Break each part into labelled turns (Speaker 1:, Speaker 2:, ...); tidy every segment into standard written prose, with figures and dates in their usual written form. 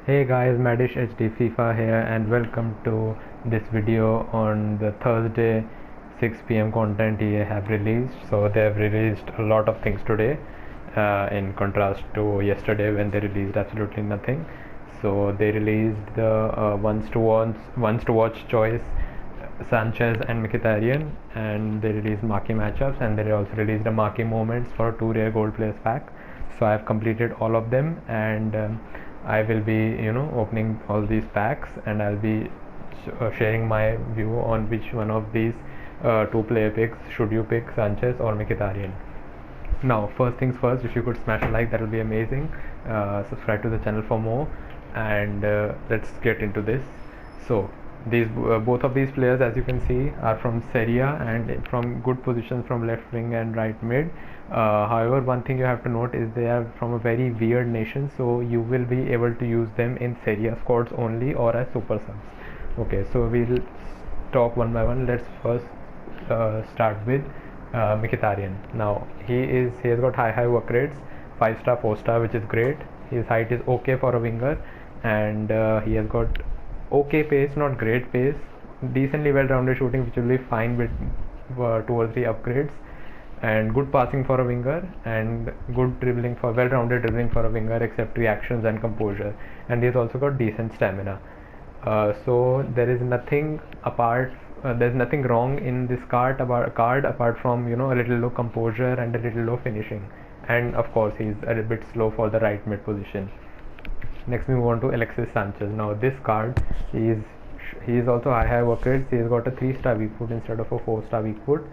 Speaker 1: Hey guys, Madish HD FIFA here and welcome to this video on the Thursday 6 p.m. content EA have released. So they have released a lot of things today in contrast to yesterday when they released absolutely nothing. So they released the ones to watch choice Sanchez and Mkhitaryan, and they released Marquee Matchups, and they also released a Marquee Moments for 2 rare gold players pack. So I have completed all of them, and I will be opening all these packs, and I'll be sharing my view on which one of these two player picks should you pick, Sanchez or Mkhitaryan. Now, first things first, if you could smash a like, that will be amazing. Subscribe to the channel for more, and let's get into this. So these both of these players, as you can see, are from Serie A and from good positions from left wing and right mid. However, one thing you have to note is they are from a very weird nation, so you will be able to use them in Serie A squads only or as super subs. Okay, so we'll talk one by one. Let's first start with Mkhitaryan. Now he has got high work rates, 5-star, 4-star, which is great. His height is okay for a winger, and he has got okay pace, not great pace, decently well-rounded shooting, which will be fine with 2 or 3 upgrades, and good passing for a winger, and good dribbling for well-rounded dribbling for a winger, except reactions and composure. And he's also got decent stamina. So there is nothing apart. There's nothing wrong in this card apart from a little low composure and a little low finishing, and of course he's a bit slow for the right mid position. Next we move on to Alexis Sanchez. Now this card he is also high work rates. He has got a 3-star weak foot instead of a 4-star weak foot,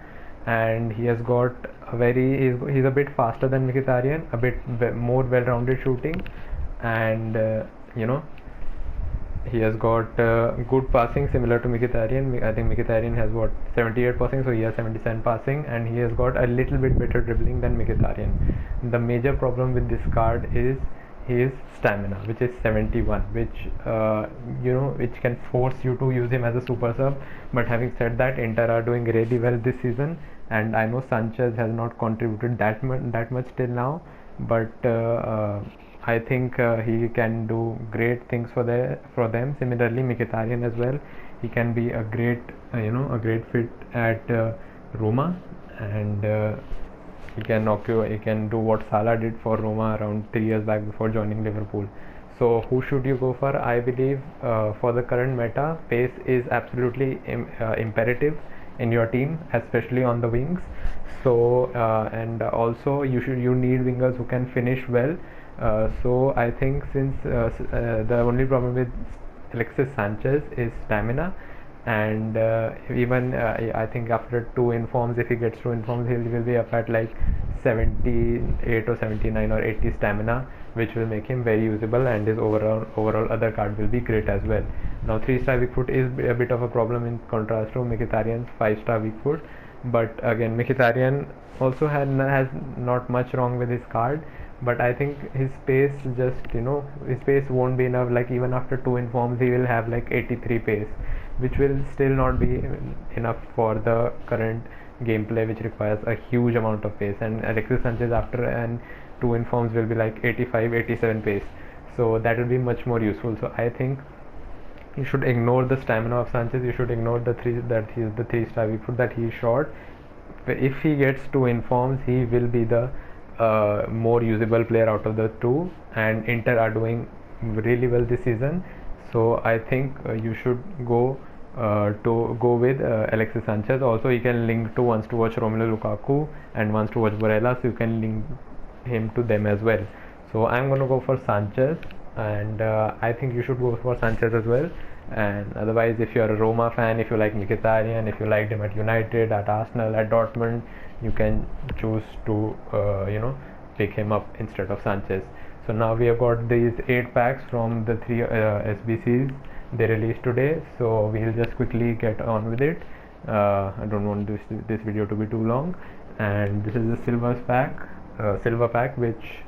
Speaker 1: and he has got he's a bit faster than Mkhitaryan, a bit more well-rounded shooting, and he has got good passing similar to Mkhitaryan. I think Mkhitaryan has what 78 passing, so he has 77 passing, and he has got a little bit better dribbling than Mkhitaryan. The major problem with this card is his stamina, which is 71, which can force you to use him as a super sub. But having said that, Inter are doing really well this season, and I know Sanchez has not contributed that much till now, but I think he can do great things for them. Similarly, Mkhitaryan as well. He can be a great fit at Roma, and he can do what Salah did for Roma around 3 years back before joining Liverpool. So who should you go for? I believe for the current meta, pace is absolutely imperative in your team, especially on the wings. So and also you need wingers who can finish well. So I think since the only problem with Alexis Sanchez is stamina, and even I think after 2 informs, if he gets 2 informs, he will be up at like 78 or 79 or 80 stamina, which will make him very usable, and his overall other card will be great as well. Now 3-star weak foot is a bit of a problem in contrast to Mkhitaryan's 5-star weak foot, but again Mkhitaryan also has not much wrong with his card, but I think his pace his pace won't be enough. Like even after 2 informs, he will have like 83 pace, which will still not be enough for the current gameplay, which requires a huge amount of pace. And Alexis Sanchez after and 2 informs will be like 85, 87 pace, so that will be much more useful. So I think you should ignore the stamina of Sanchez. You should ignore the 3-star weak foot that he is short. If he gets 2 informs, he will be the more usable player out of the 2, and Inter are doing really well this season. So I think you should go with Alexis Sanchez. Also, you can link to wants to watch Romelu Lukaku and wants to watch Barella, so you can link him to them as well. So I'm going to go for Sanchez, and I think you should go for Sanchez as well. And otherwise, if you're a Roma fan, if you like Mkhitaryan, if you liked him at United, at Arsenal, at Dortmund, you can choose to pick him up instead of Sanchez. So now we have got these 8 packs from the 3 SBCs they released today, so we'll just quickly get on with it. I don't want this video to be too long, and this is the silver pack, which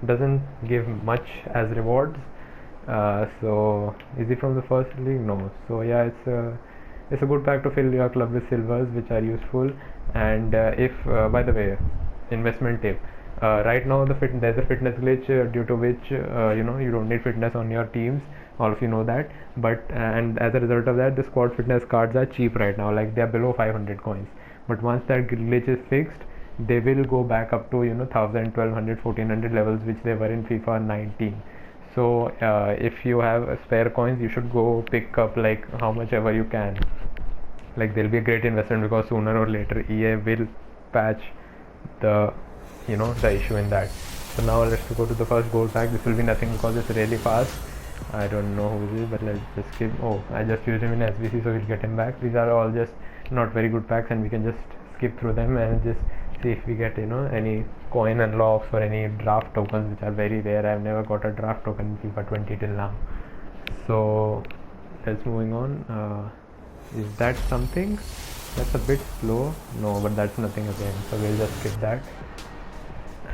Speaker 1: doesn't give much as rewards. So is it from the first league? No. So yeah, it's a good pack to fill your club with silvers, which are useful. And if by the way, investment tip, Right now there's a fitness glitch due to which you don't need fitness on your teams. All of you know that, but and as a result of that, the squad fitness cards are cheap right now, like they are below 500 coins. But once that glitch is fixed, they will go back up to 1000, 1200, 1400 levels, which they were in FIFA 19. So if you have spare coins, you should go pick up like how much ever you can. Like they'll be a great investment, because sooner or later EA will patch the the issue in that. So now let's go to the first gold pack. This will be nothing because it's really fast. I don't know who this is, but let's just skip. Oh, I just used him in SBC, so we'll get him back. These are all just not very good packs, and we can just skip through them and just see if we get any coin unlocks or any draft tokens, which are very rare. I've never got a draft token in FIFA 20 till now. So let's moving on. Is that something? That's a bit slow. No, but that's nothing again, so we'll just skip that.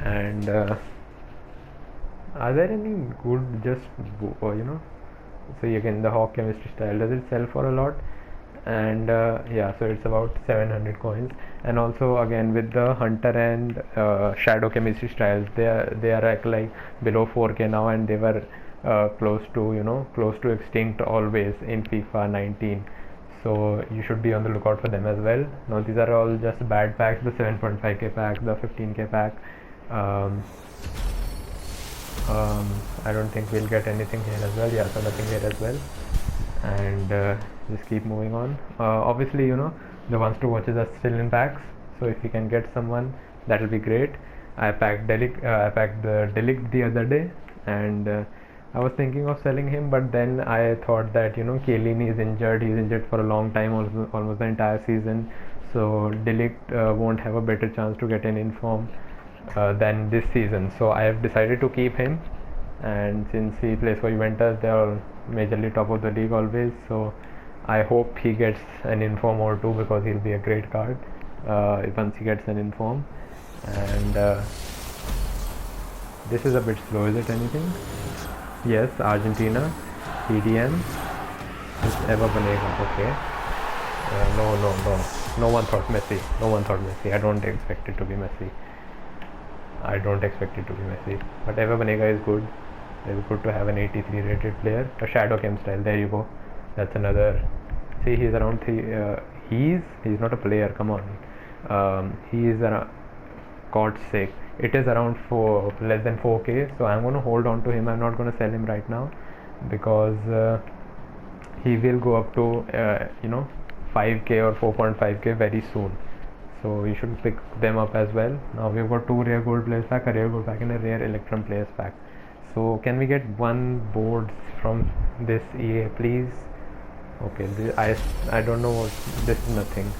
Speaker 1: And are there any good so again, the Hawk chemistry style, does it sell for a lot? And yeah, so it's about 700 coins. And also again with the hunter and shadow chemistry styles, they are like below 4k now, and they were close to extinct always in FIFA 19. So you should be on the lookout for them as well. Now these are all just bad packs, the 7.5k pack, the 15k pack. I don't think we'll get anything here as well. Yeah, so nothing here as well. And just keep moving on. Obviously the ones to watches are still in packs, so if you can get someone, that will be great. I packed the Delict the other day, and I was thinking of selling him, but then I thought that Chiellini is injured. He's injured for a long time, almost the entire season, so Delict won't have a better chance to get an inform than this season. So I have decided to keep him, and since he plays for Juventus, they are majorly top of the league always, so I hope he gets an inform or two, because he'll be a great card once he gets an inform. And this is a bit slow. Is it anything? Yes, Argentina, PDM. It's ever banega. Okay. No one thought Messi. I don't expect it to be Messi. But ever banega is good. It's good to have an 83 rated player. A shadow chem style. There you go. That's another. See, he's around he's not a player. Come on. He is around. God's sake. It is around less than 4k, so I'm going to hold on to him. I'm not going to sell him right now, because he will go up to 5k or 4.5k very soon, so you should pick them up as well. Now we've got 2 rare gold players pack, a rare gold pack and a rare electrum players pack. So can we get 1 board from this EA, please? Okay, I don't know what this is. Nothing.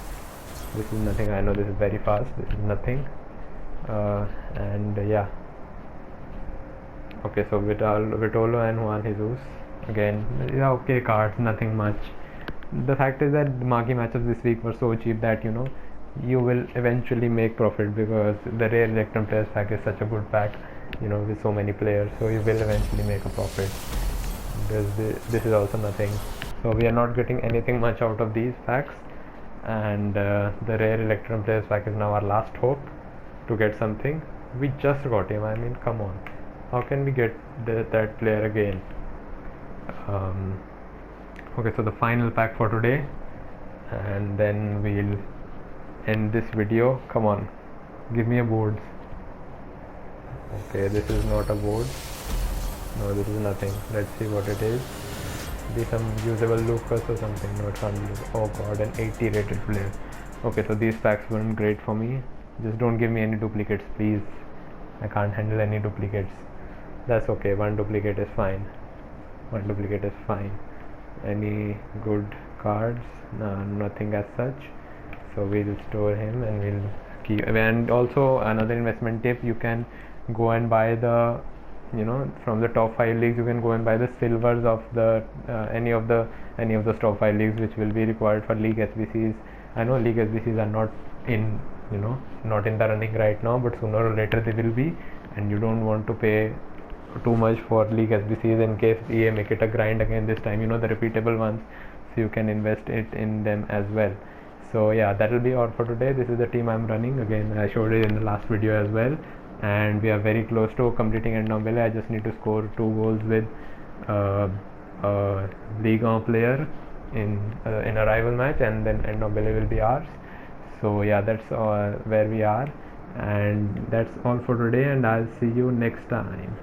Speaker 1: I know this is very fast. This is nothing. And yeah, okay, so Vitolo and Juan Jesus again. Yeah, okay, cards, nothing much. The fact is that the Marquee Matchups this week were so cheap that you will eventually make profit, because the rare Electrum players pack is such a good pack, with so many players, so you will eventually make a profit. This is also nothing, so we are not getting anything much out of these packs, and the rare Electrum players pack is now our last hope to get something. We just got him. I mean, come on, how can we get that player again? Okay, so the final pack for today, and then we'll end this video. Come on, give me a board. Okay, this is not a board. No, this is nothing. Let's see what it is. Be some usable Lucas or something. No, it can't be. Oh god, an 80 rated player. Okay, so these packs weren't great for me. Just don't give me any duplicates, please. I can't handle any duplicates. That's okay. 1 duplicate is fine. Any good cards? No, nothing as such. So we'll store him and we'll keep. And also another investment tip: you can go and buy the, from the top 5 leagues, you can go and buy the silvers of the any of those top 5 leagues, which will be required for league SBCs. I know league SBCs are not in not in the running right now, but sooner or later they will be, and you don't want to pay too much for league SBCs in case EA make it a grind again this time, the repeatable ones, so you can invest it in them as well. So yeah, that will be all for today. This is the team I'm running. Again, I showed it in the last video as well, and we are very close to completing Ndombele. I just need to score 2 goals with a Ligue 1 player in a rival match, and then Ndombele will be ours. So yeah, that's where we are, and that's all for today, and I'll see you next time.